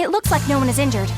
It looks like no one is injured.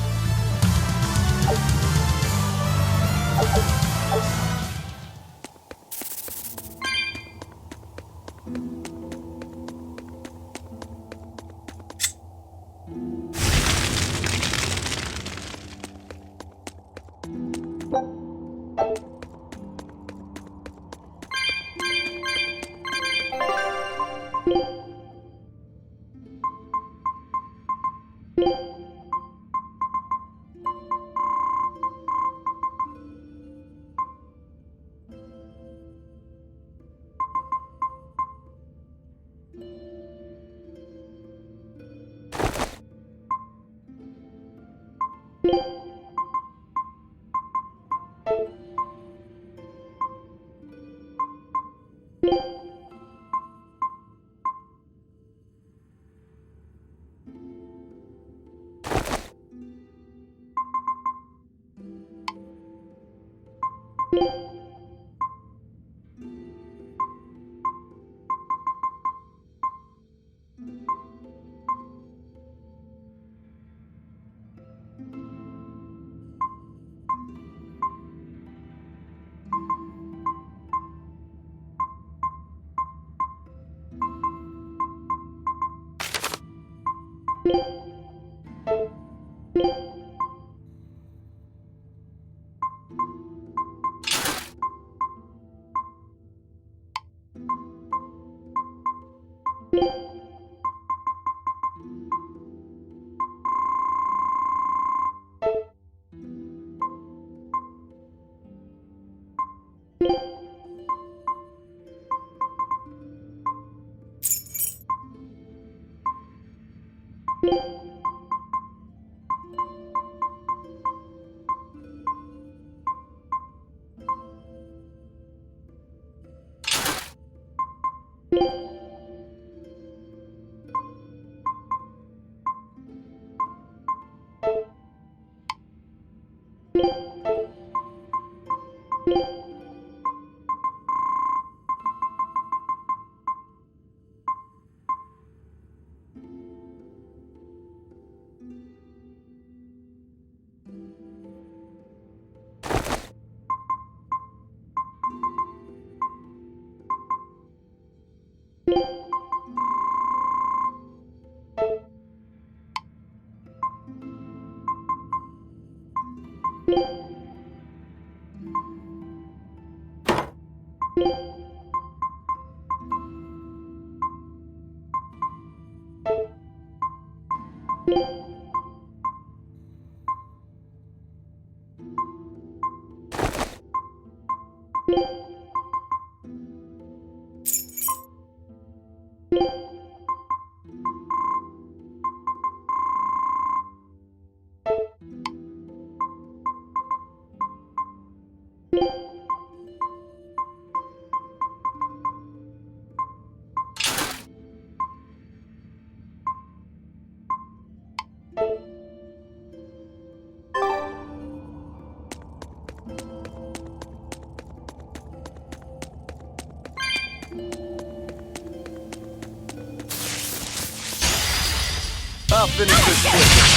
I'll finish this quick.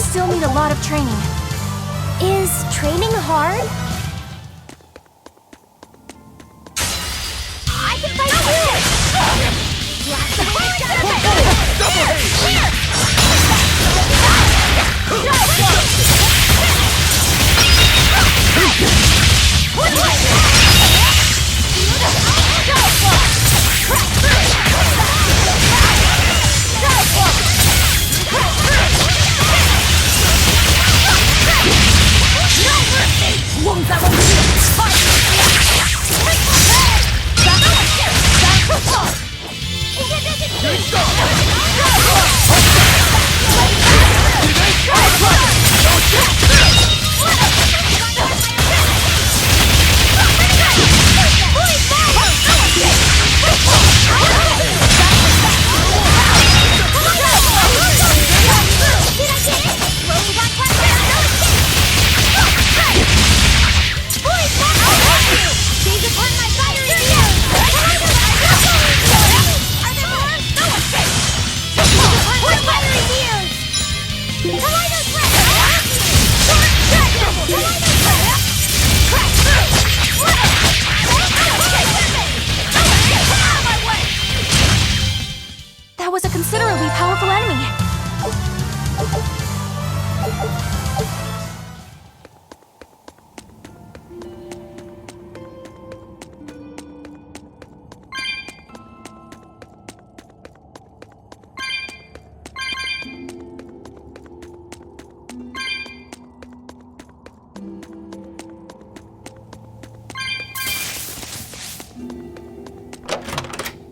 Still need a lot of training. Is training hard? I can fight too! Blast away! Double One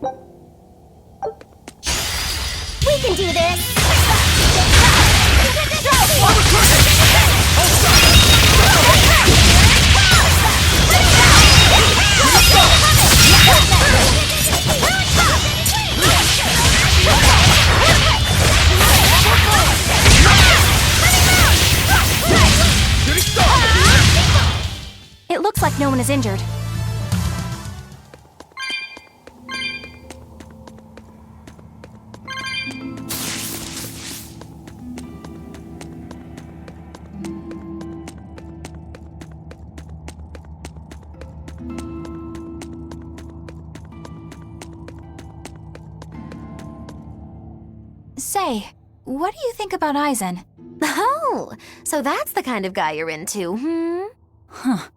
We can do this! It looks like no one is injured. Say, what do you think about Aizen? Oh, so that's the kind of guy you're into, Huh.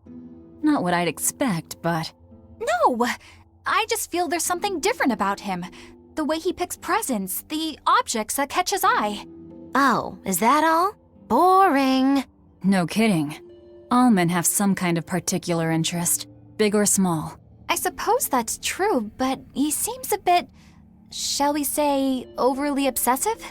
Not what I'd expect, but... No! I just feel there's something different about him. The way he picks presents, the objects that catch his eye. Oh, is that all? Boring. No kidding. All men have some kind of particular interest, big or small. I suppose that's true, but he seems a bit, shall we say, overly obsessive?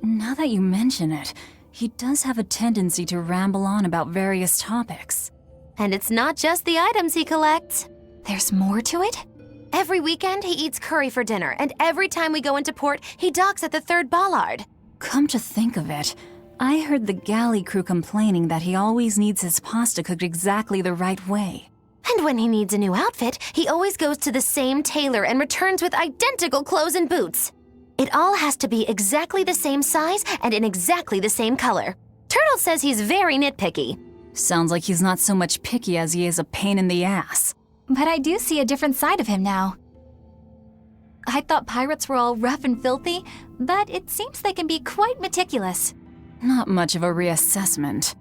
Now that you mention it, he does have a tendency to ramble on about various topics. And it's not just the items he collects. There's more to it? Every weekend, he eats curry for dinner, and every time we go into port, he docks at the 3rd bollard. Come to think of it, I heard the galley crew complaining that he always needs his pasta cooked exactly the right way. And when he needs a new outfit, he always goes to the same tailor and returns with identical clothes and boots. It all has to be exactly the same size and in exactly the same color. Turtle says he's very nitpicky. Sounds like he's not so much picky as he is a pain in the ass. But I do see a different side of him now. I thought pirates were all rough and filthy, but it seems they can be quite meticulous. Not much of a reassessment.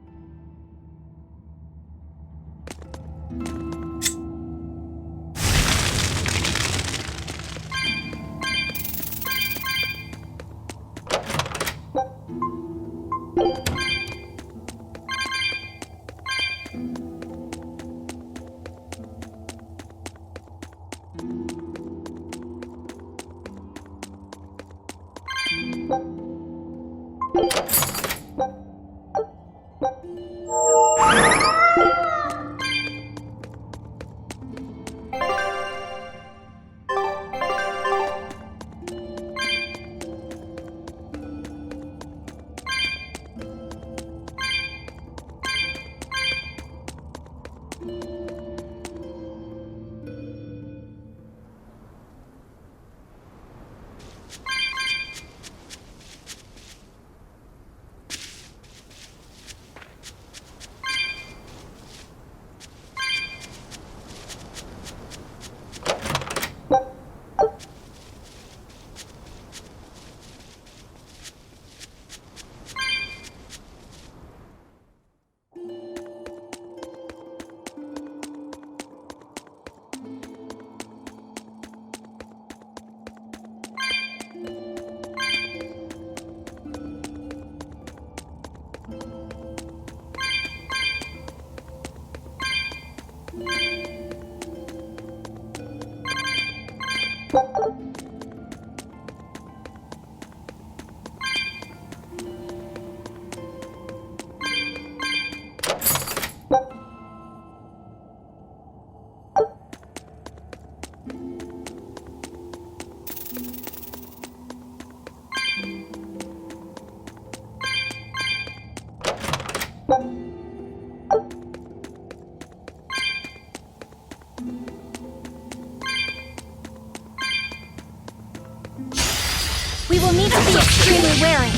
We will need to be extremely wary.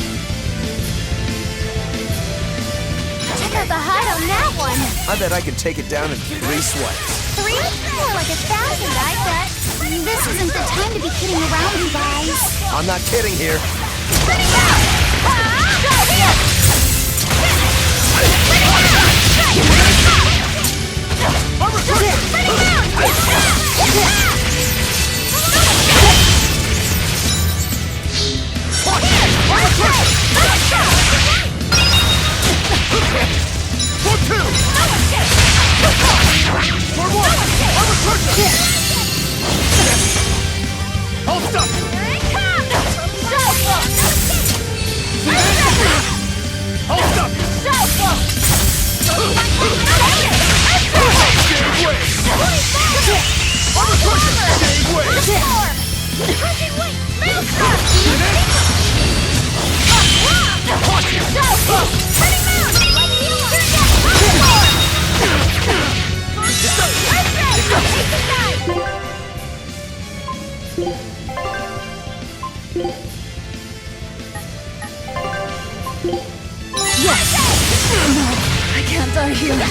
Check out the hide on that one. I bet I could take it down in 3 swipes. 3? More like 1,000, I bet. This isn't the time to be kidding around, you guys. I'm not kidding here. I can't die here.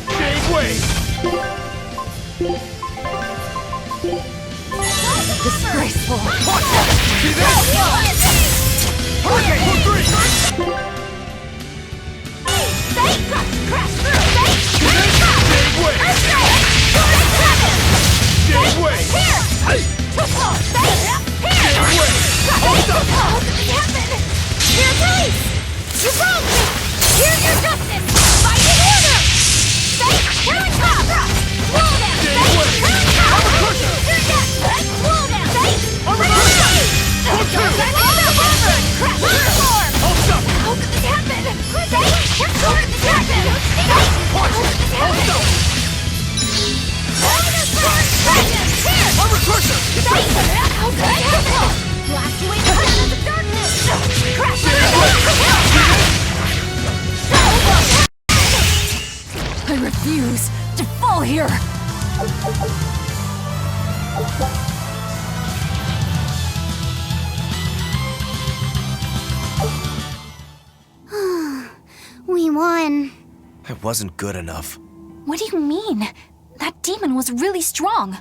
Shade Wave! Disgraceful. See this? Hurricane for 3! Shade Wave! Shade Wave! Shade Wave! Hold up! Here, please! You broke me! Here's your justice! Fight in order! Stay! Here we come! Roll down! Shade Wave! I'm a pusher! Roll down! Stay! I'm a pusher! Hook 2! Crash storm! Hold up! How could this happen? Stay! Your sword is happen! Stay! Watch it! Hold up! Here! I'm a pusher! Stay! How could this happen? Blast away the cloud of the darkness! Crash I refuse to fall here. We won. I wasn't good enough. What do you mean? That demon was really strong.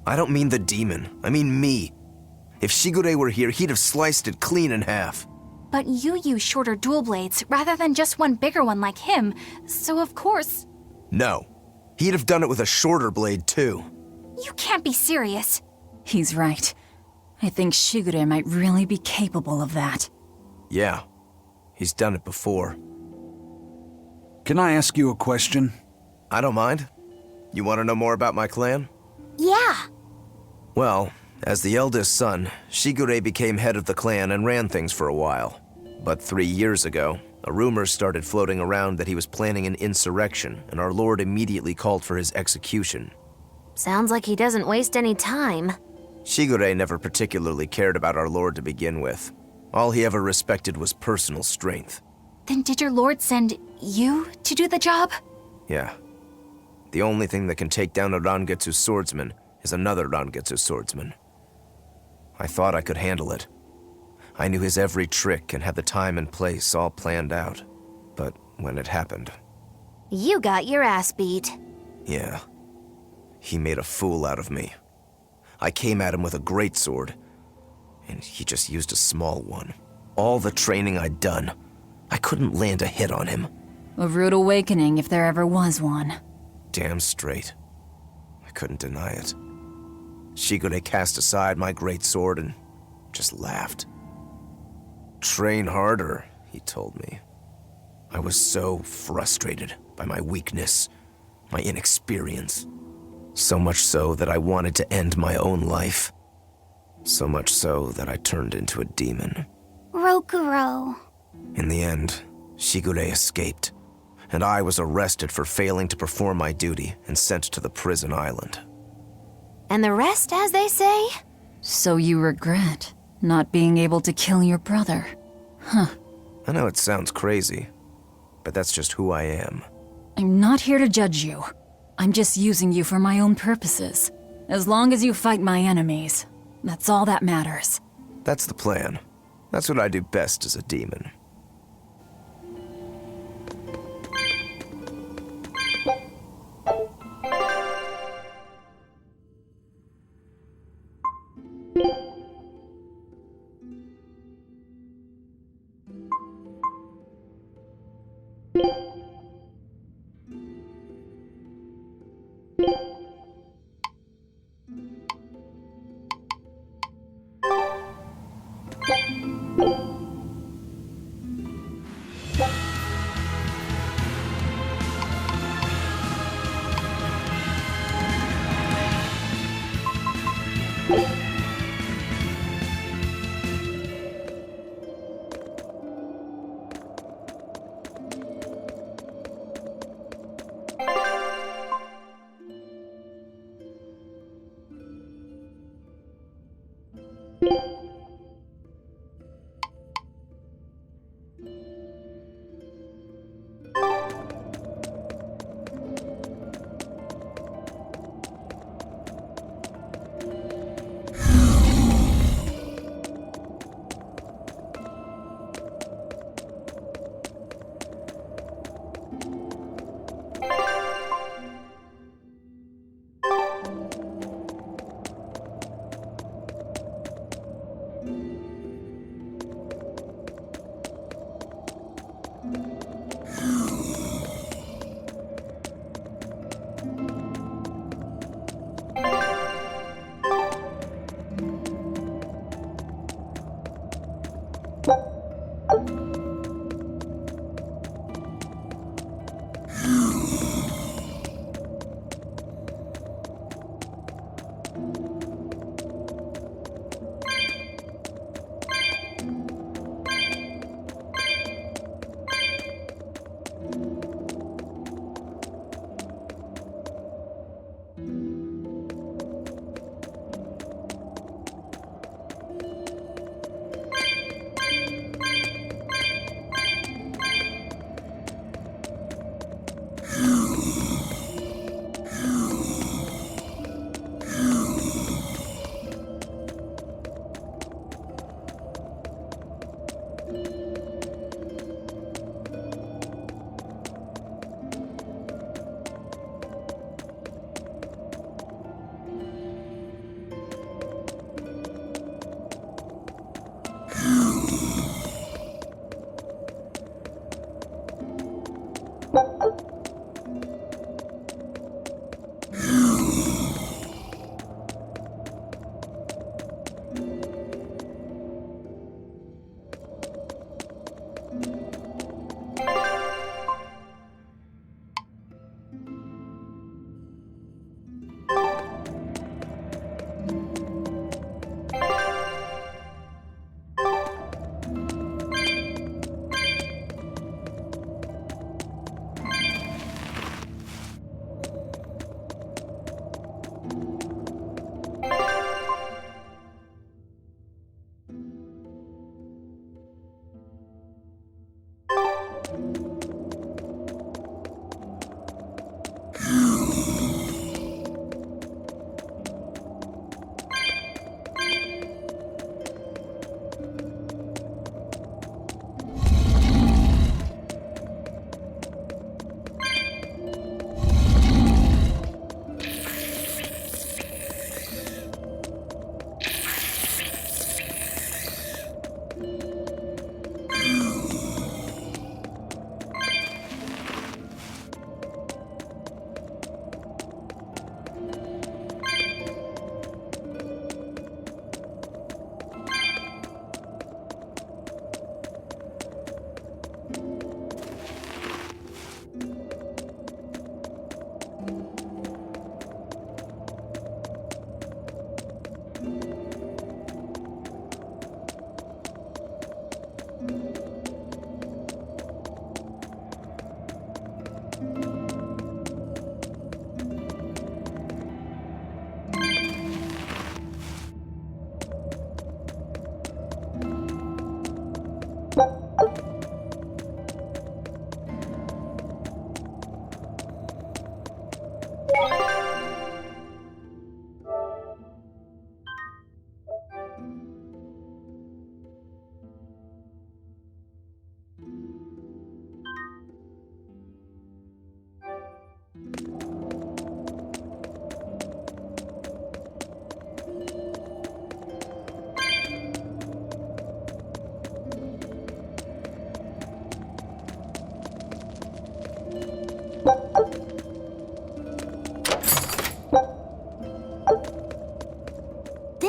I don't mean the demon. I mean me. If Shigure were here, he'd have sliced it clean in half. But you use shorter dual blades rather than just one bigger one like him, so of course... No. He'd have done it with a shorter blade, too. You can't be serious. He's right. I think Shigure might really be capable of that. Yeah. He's done it before. Can I ask you a question? I don't mind. You want to know more about my clan? Yeah. Well, as the eldest son, Shigure became head of the clan and ran things for a while. But 3 years ago, a rumor started floating around that he was planning an insurrection, and our lord immediately called for his execution. Sounds like he doesn't waste any time. Shigure never particularly cared about our lord to begin with. All he ever respected was personal strength. Then did your lord send you to do the job? Yeah. The only thing that can take down a Rangetsu swordsman is another Rangetsu swordsman. I thought I could handle it. I knew his every trick and had the time and place all planned out. But when it happened... You got your ass beat. Yeah. He made a fool out of me. I came at him with a great sword, and he just used a small one. All the training I'd done, I couldn't land a hit on him. A rude awakening if there ever was one. Damn straight. I couldn't deny it. Shigure cast aside my great sword and just laughed. Train harder, he told me. I was so frustrated by my weakness, my inexperience. So much so that I wanted to end my own life. So much so that I turned into a demon. Rokuro. In the end, Shigure escaped, and I was arrested for failing to perform my duty and sent to the prison island. And the rest, as they say? So you regret not being able to kill your brother. I know it sounds crazy, but that's just who I am. I'm not here to judge you. I'm just using you for my own purposes. As long as you fight my enemies, that's all that matters. That's the plan. That's what I do best as a demon.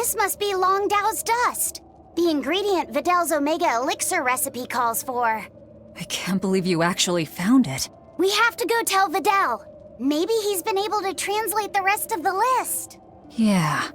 This must be Long Dao's dust. The ingredient Vidal's Omega Elixir recipe calls for. I can't believe you actually found it. We have to go tell Vidal. Maybe he's been able to translate the rest of the list. Yeah.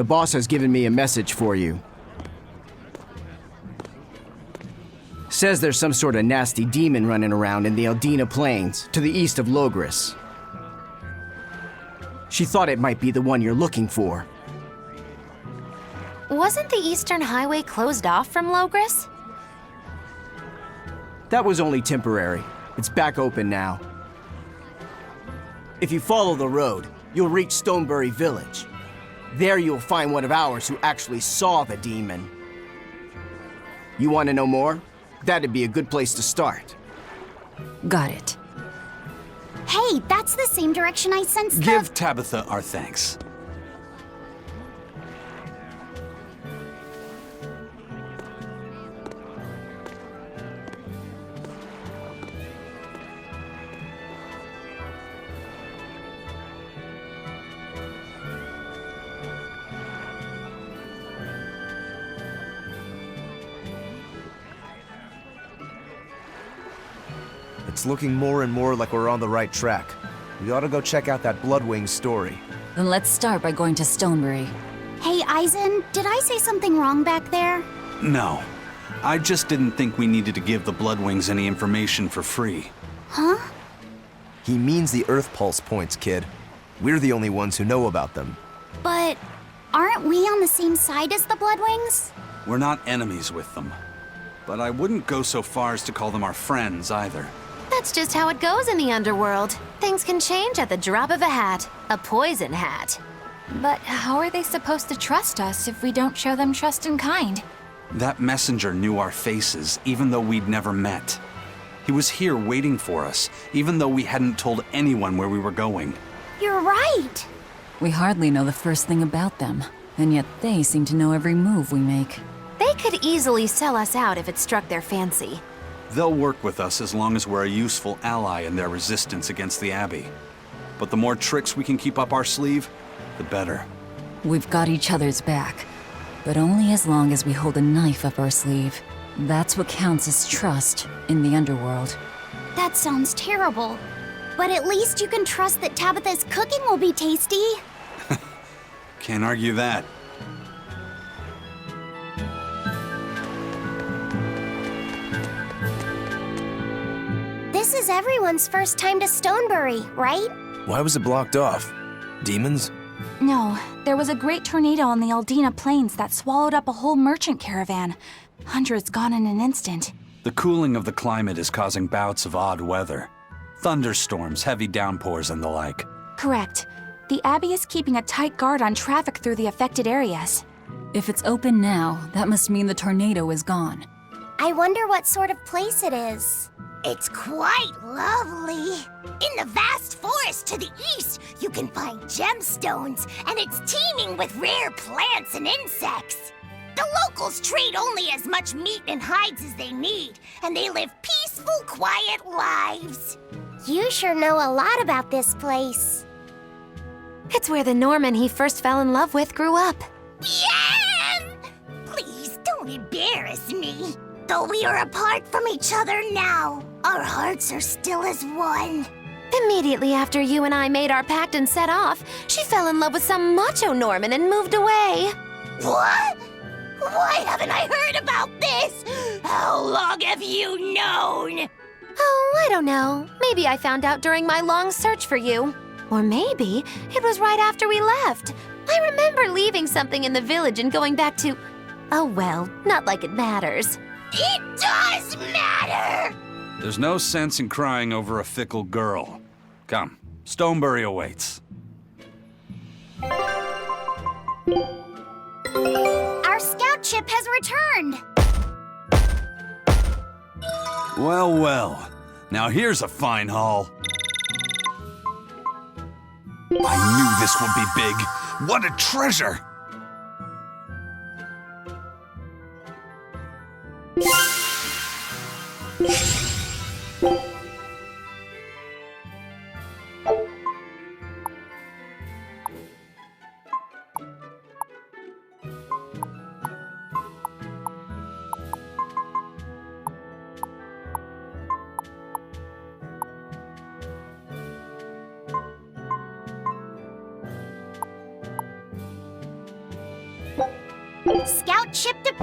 The boss has given me a message for you. Says there's some sort of nasty demon running around in the Eldina Plains, to the east of Logris. She thought it might be the one you're looking for. Wasn't the Eastern Highway closed off from Logris? That was only temporary. It's back open now. If you follow the road, you'll reach Stonebury Village. There you'll find one of ours who actually saw the demon. You want to know more? That'd be a good place to start. Got it. Hey, that's the same direction I sensed the- Give Tabitha our thanks. It's looking more and more like we're on the right track. We ought to go check out that Bloodwing story. Then let's start by going to Stonebury. Hey, Eisen, did I say something wrong back there? No. I just didn't think we needed to give the Bloodwings any information for free. Huh? He means the Earth Pulse points, kid. We're the only ones who know about them. But aren't we on the same side as the Bloodwings? We're not enemies with them. But I wouldn't go so far as to call them our friends either. That's just how it goes in the underworld. Things can change at the drop of a hat. A poison hat. But how are they supposed to trust us if we don't show them trust in kind? That messenger knew our faces, even though we'd never met. He He was here waiting for us, even though we hadn't told anyone where we were going. You're right. We hardly know the first thing about them, and yet they seem to know every move we make. They could easily sell us out if it struck their fancy. They'll work with us as long as we're a useful ally in their resistance against the Abbey. But the more tricks we can keep up our sleeve, the better. We've got each other's back, but only as long as we hold a knife up our sleeve. That's what counts as trust in the underworld. That sounds terrible. But at least you can trust that Tabitha's cooking will be tasty. Can't argue that. This is everyone's first time to Stonebury, right? Why was it blocked off? Demons? No, there was a great tornado on the Aldina Plains that swallowed up a whole merchant caravan. Hundreds gone in an instant. The cooling of the climate is causing bouts of odd weather. Thunderstorms, heavy downpours, and the like. Correct. The Abbey is keeping a tight guard on traffic through the affected areas. If it's open now, that must mean the tornado is gone. I wonder what sort of place it is. It's quite lovely. In the vast forest to the east, you can find gemstones, and it's teeming with rare plants and insects. The locals trade only as much meat and hides as they need, and they live peaceful, quiet lives. You sure know a lot about this place. It's where the Norman he first fell in love with grew up. Yen! Please don't embarrass me. Though we are apart from each other now, our hearts are still as one. Immediately after you and I made our pact and set off, she fell in love with some macho Norman and moved away. What? Why haven't I heard about this? How long have you known? Oh, I don't know. Maybe I found out during my long search for you. Or maybe it was right after we left. I remember leaving something in the village and going back to... Oh well, not like it matters. It does matter! There's no sense in crying over a fickle girl. Come, Stonebury awaits. Our scout ship has returned. Well, well. Now here's a fine haul. I knew this would be big. What a treasure! Scout ship to...